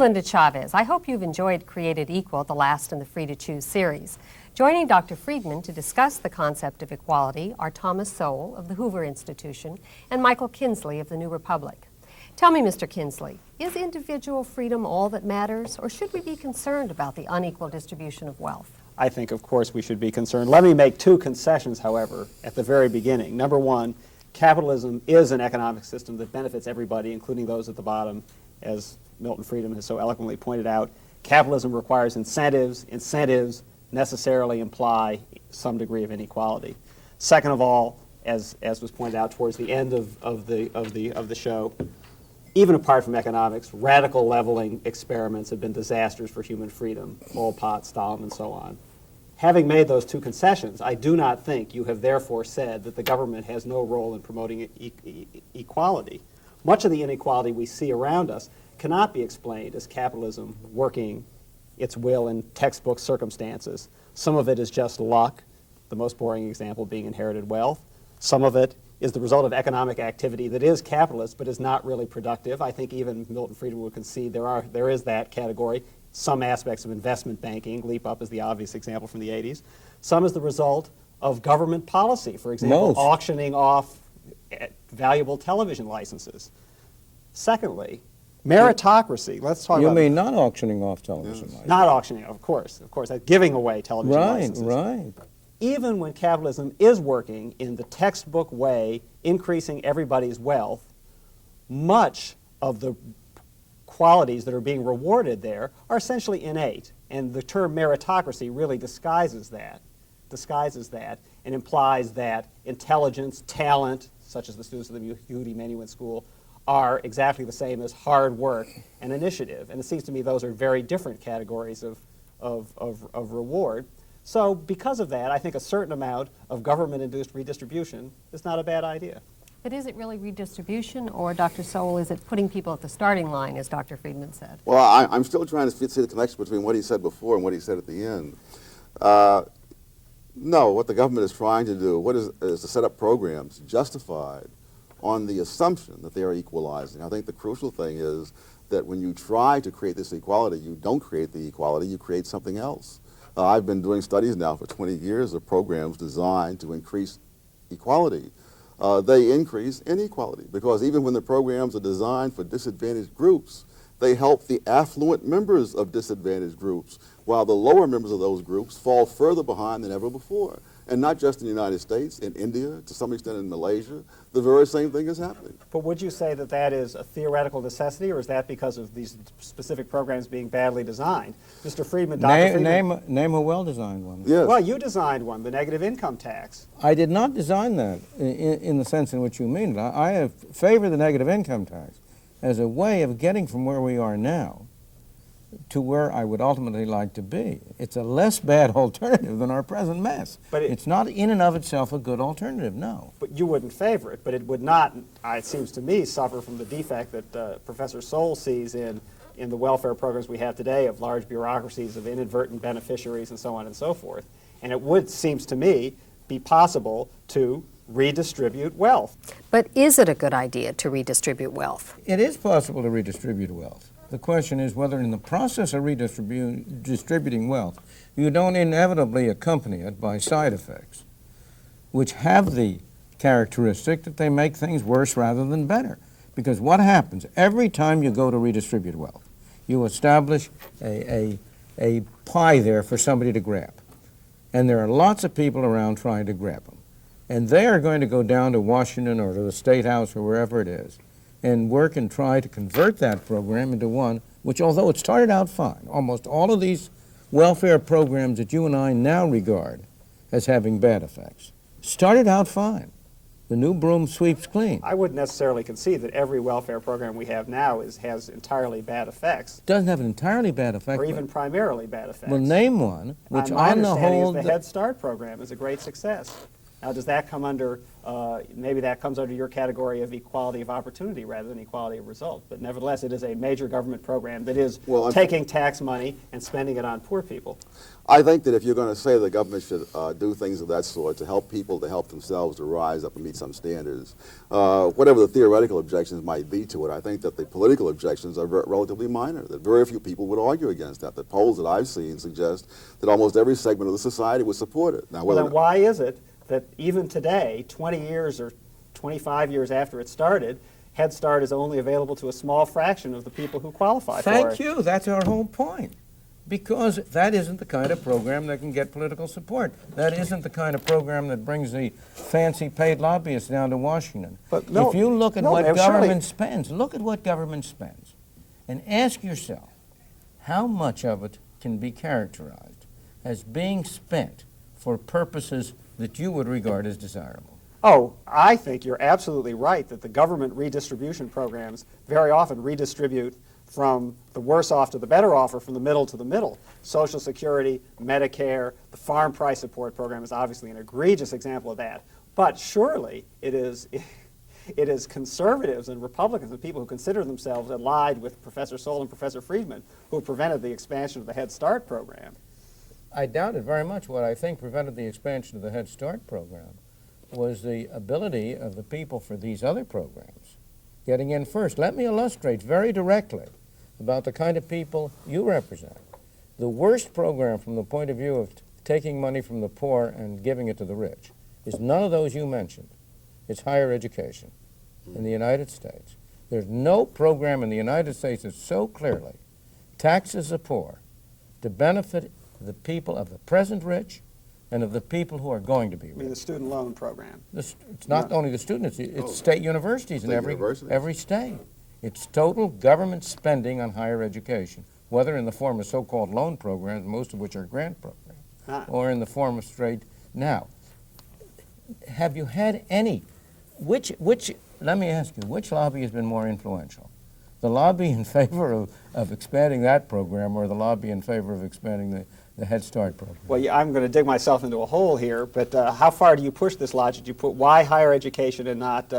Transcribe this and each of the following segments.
Linda Chavez. I hope you've enjoyed Created Equal, the last in the Free to Choose series. Joining Dr. Friedman to discuss the concept of equality are Thomas Sowell of the Hoover Institution and Michael Kinsley of the New Republic. Tell me, Mr. Kinsley, is individual freedom all that matters, or should we be concerned about the unequal distribution of wealth? I think, of course, we should be concerned. Let me make two concessions, however, at the very beginning. Number one, capitalism is an economic system that benefits everybody, including those at the bottom, as Milton Friedman has so eloquently pointed out. Capitalism requires incentives. Incentives necessarily imply some degree of inequality. Second of all, as was pointed out towards the end of the show, even apart from economics, radical leveling experiments have been disasters for human freedom, Pol Pot, Stalin, and so on. Having made those two concessions, I do not think you have therefore said that the government has no role in promoting equality. Much of the inequality we see around us cannot be explained as capitalism working its will in textbook circumstances. Some of it is just luck, the most boring example being inherited wealth. Some of it is the result of economic activity that is capitalist but is not really productive. I think even Milton Friedman would concede there is that category. Some aspects of investment banking, Leap Up is the obvious example from the 80s. Some is the result of government policy, for example, auctioning off valuable television licenses. Secondly, meritocracy. Let's talk about... You mean not auctioning off television licenses? Not auctioning, of course, giving away television licenses. Right. Even when capitalism is working in the textbook way, increasing everybody's wealth, much of the qualities that are being rewarded there are essentially innate. And the term meritocracy really disguises that and implies that intelligence, talent, such as the students of the Yehudi Menuhin School, are exactly the same as hard work and initiative. And it seems to me those are very different categories of reward. So because of that, I think a certain amount of government-induced redistribution is not a bad idea. But is it really redistribution, or, Dr. Sowell, is it putting people at the starting line, as Dr. Friedman said? Well, I'm still trying to see the connection between what he said before and what he said at the end. No, what the government is trying to do is to set up programs justified on the assumption that they are equalizing. I think the crucial thing is that when you try to create this equality, you don't create the equality, you create something else. I've been doing studies now for 20 years of programs designed to increase equality. They increase inequality because even when the programs are designed for disadvantaged groups, they help the affluent members of disadvantaged groups, while the lower members of those groups fall further behind than ever before. And not just in the United States, in India, to some extent in Malaysia, the very same thing is happening. But would you say that that is a theoretical necessity, or is that because of these specific programs being badly designed? Mr. Friedman, Dr. Friedman. Name a well-designed one. Yes. Well, you designed one, the negative income tax. I did not design that in the sense in which you mean it. I favor the negative income tax as a way of getting from where we are now to where I would ultimately like to be. It's a less bad alternative than our present mess. But it's not in and of itself a good alternative, no. But you wouldn't favor it, but it would not, it seems to me, suffer from the defect that Professor Sowell sees in the welfare programs we have today of large bureaucracies of inadvertent beneficiaries and so on and so forth. And it would, seems to me, be possible to redistribute wealth. But is it a good idea to redistribute wealth? It is possible to redistribute wealth. The question is whether in the process of distributing wealth, you don't inevitably accompany it by side effects, which have the characteristic that they make things worse rather than better. Because what happens every time you go to redistribute wealth, you establish a pie there for somebody to grab. And there are lots of people around trying to grab them. And they are going to go down to Washington or to the State House or wherever it is and work and try to convert that program into one which, although it started out fine, almost all of these welfare programs that you and I now regard as having bad effects started out fine. The new broom sweeps clean. I wouldn't necessarily concede that every welfare program we have now has entirely bad effects. Doesn't have an entirely bad effect. Or even primarily bad effects. Well, name one which my on the whole... the Head Start program is a great success. Now, does that come under, maybe that comes under your category of equality of opportunity rather than equality of result. But nevertheless, it is a major government program that is taking tax money and spending it on poor people. I think that if you're going to say the government should do things of that sort to help people to help themselves to rise up and meet some standards, whatever the theoretical objections might be to it, I think that the political objections are relatively minor, that very few people would argue against that. The polls that I've seen suggest that almost every segment of the society would support it. Now, Well, then why is it that even today, 20 years or 25 years after it started, Head Start is only available to a small fraction of the people who qualify for it? Thank you. That's our whole point. Because that isn't the kind of program that can get political support. That isn't the kind of program that brings the fancy paid lobbyists down to Washington. But no, if you look at no, what surely- government spends, look at what government spends, and ask yourself how much of it can be characterized as being spent for purposes that you would regard as desirable. Oh, I think you're absolutely right that the government redistribution programs very often redistribute from the worse off to the better off, or from the middle to the middle. Social Security, Medicare, the Farm Price Support Program is obviously an egregious example of that. But surely it is conservatives and Republicans and people who consider themselves allied with Professor Soule and Professor Friedman who prevented the expansion of the Head Start program. I doubt it very much. What I think prevented the expansion of the Head Start program was the ability of the people for these other programs getting in first. Let me illustrate very directly about the kind of people you represent. The worst program from the point of view of taking money from the poor and giving it to the rich is none of those you mentioned. It's higher education in the United States. There's no program in the United States that so clearly taxes the poor to benefit the people of the present rich and of the people who are going to be I mean, the rich. student loan program. It's not only the students, it's state universities in every state. It's total government spending on higher education, whether in the form of so-called loan programs, most of which are grant programs, or in the form of straight. Now, have you had any, let me ask you, which lobby has been more influential? The lobby in favor of expanding that program, or the lobby in favor of expanding the Head Start program? Well, yeah, I'm going to dig myself into a hole here, but how far do you push this logic? Do you put why higher education and not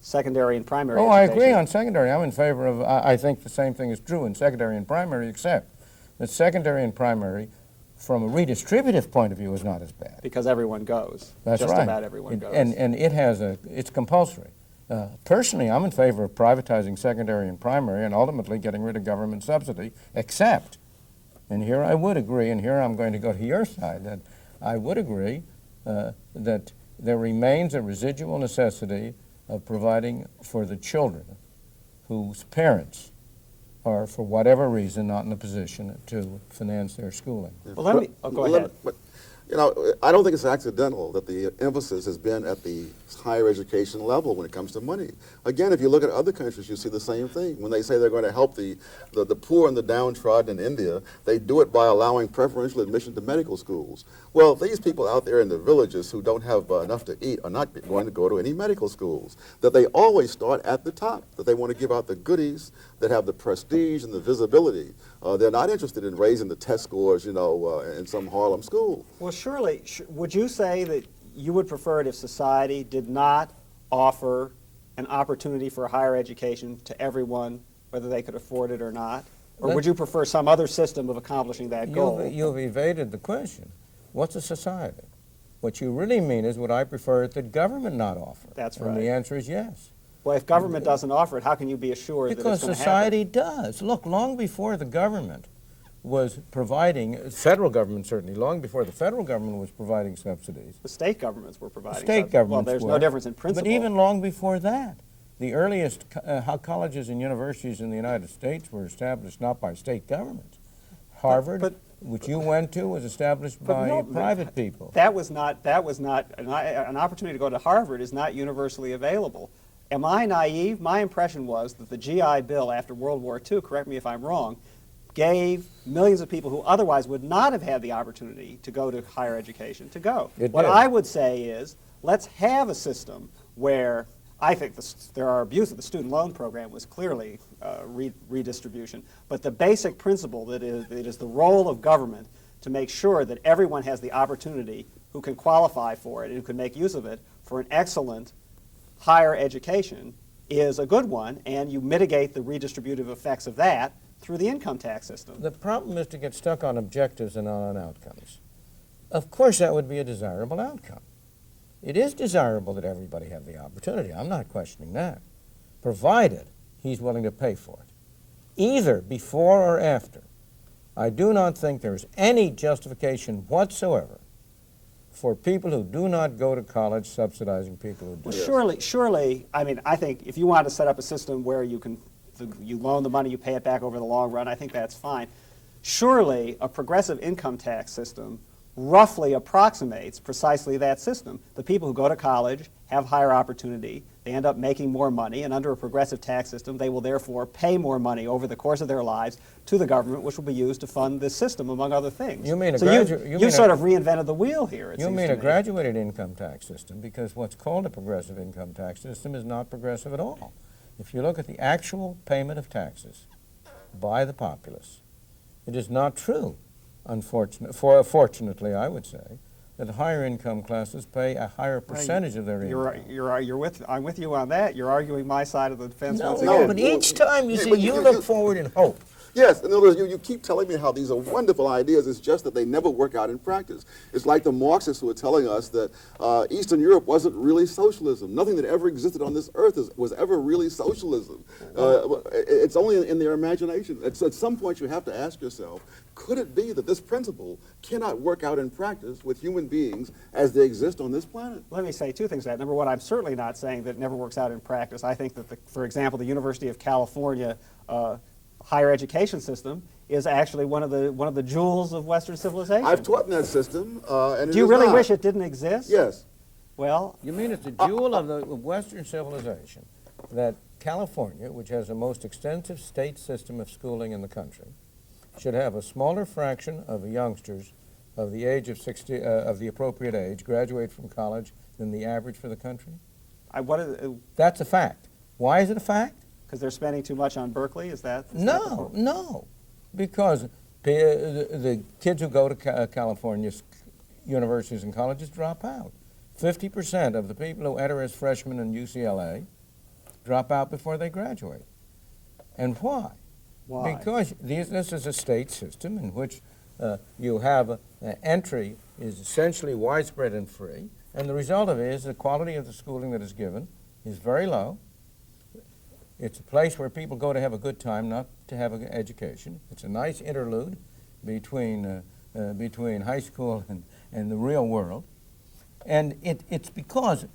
secondary and primary education? I agree on secondary. I'm in favor of, I think the same thing is true in secondary and primary, except that secondary and primary, from a redistributive point of view, is not as bad. Because everyone goes. That's Just right. about everyone goes. And it's compulsory. Personally, I'm in favor of privatizing secondary and primary and ultimately getting rid of government subsidy, except, and here I would agree, and here I'm going to go to your side, that I would agree that there remains a residual necessity of providing for the children whose parents are, for whatever reason, not in a position to finance their schooling. Well, let me, go ahead. But, you know, I don't think it's accidental that the emphasis has been at the higher education level when it comes to money. Again, if you look at other countries, you see the same thing. When they say they're going to help the poor and the downtrodden in India, they do it by allowing preferential admission to medical schools. Well, these people out there in the villages who don't have enough to eat are not going to go to any medical schools. That they always start at the top, that they want to give out the goodies that have the prestige and the visibility. They're not interested in raising the test scores, you know, in some Harlem school. Well, surely, would you say that you would prefer it if society did not offer an opportunity for higher education to everyone, whether they could afford it or not? Or would you prefer some other system of accomplishing that goal? You've evaded the question. What's a society? What you really mean is, would I prefer it that government not offer? That's And right. the answer is yes. Well, if government doesn't offer it, how can you be assured that it's Because going to society happen? does. Look, long before the government was providing, federal government certainly, long before the federal government was providing subsidies, The state governments were providing state subsidies. governments Well, there's were. no difference in principle. But even long before that, the earliest colleges and universities in the United States were established not by state governments. Harvard, which you went to, was established by no, private people. That was not an opportunity to go to Harvard is not universally available. Am I naive? My impression was that the GI Bill after World War II, correct me if I'm wrong, gave millions of people who otherwise would not have had the opportunity to go to higher education to go. What I would say is, let's have a system where I think there are abuses. The student loan program was clearly redistribution, but the basic principle that it is the role of government to make sure that everyone has the opportunity who can qualify for it and who can make use of it for an excellent higher education is a good one, and you mitigate the redistributive effects of that through the income tax system. The problem is to get stuck on objectives and not on outcomes. Of course, that would be a desirable outcome. It is desirable that everybody have the opportunity. I'm not questioning that, provided he's willing to pay for it, either before or after. I do not think there's any justification whatsoever for people who do not go to college subsidizing people who do. Well, surely, I mean, I think if you want to set up a system where you can, you loan the money, you pay it back over the long run, I think that's fine. Surely, a progressive income tax system roughly approximates precisely that system. The people who go to college have higher opportunity, they end up making more money, and under a progressive tax system, they will therefore pay more money over the course of their lives to the government, which will be used to fund this system, among other things. You mean a so you sort of reinvented the wheel here, it You seems mean to a me. graduated income tax system, because what's called a progressive income tax system is not progressive at all. If you look at the actual payment of taxes by the populace, it is not true, fortunately, I would say, that higher income classes pay a higher percentage of their income. I'm with you on that. You're arguing my side of the fence once No, again. but each time you Yeah, see, but you look forward in hope. Yes, in other words, you keep telling me how these are wonderful ideas. It's just that they never work out in practice. It's like the Marxists who were telling us that Eastern Europe wasn't really socialism. Nothing that ever existed on this earth was ever really socialism. It's only in their imagination. At some point, you have to ask yourself, could it be that this principle cannot work out in practice with human beings as they exist on this planet? Let me say two things to that. Number one, I'm certainly not saying that it never works out in practice. I think that, for example, the University of California higher education system is actually one of the jewels of Western civilization. I've taught in that system, and Do you really wish it didn't exist? Yes. Well, You mean it's a jewel of the Western civilization that California, which has the most extensive state system of schooling in the country, should have a smaller fraction of youngsters of the age of 60, of the appropriate age, graduate from college than the average for the country? That's a fact. Why is it a fact? Because they're spending too much on Berkeley? Is that No, because the kids who go to California's universities and colleges drop out. 50% of the people who enter as freshmen in UCLA drop out before they graduate. And why? Why? Because this is a state system in which you have entry is essentially widespread and free, and the result of it is the quality of the schooling that is given is very low. It's a place where people go to have a good time, not to have an education. It's a nice interlude between high school and the real world. And it's because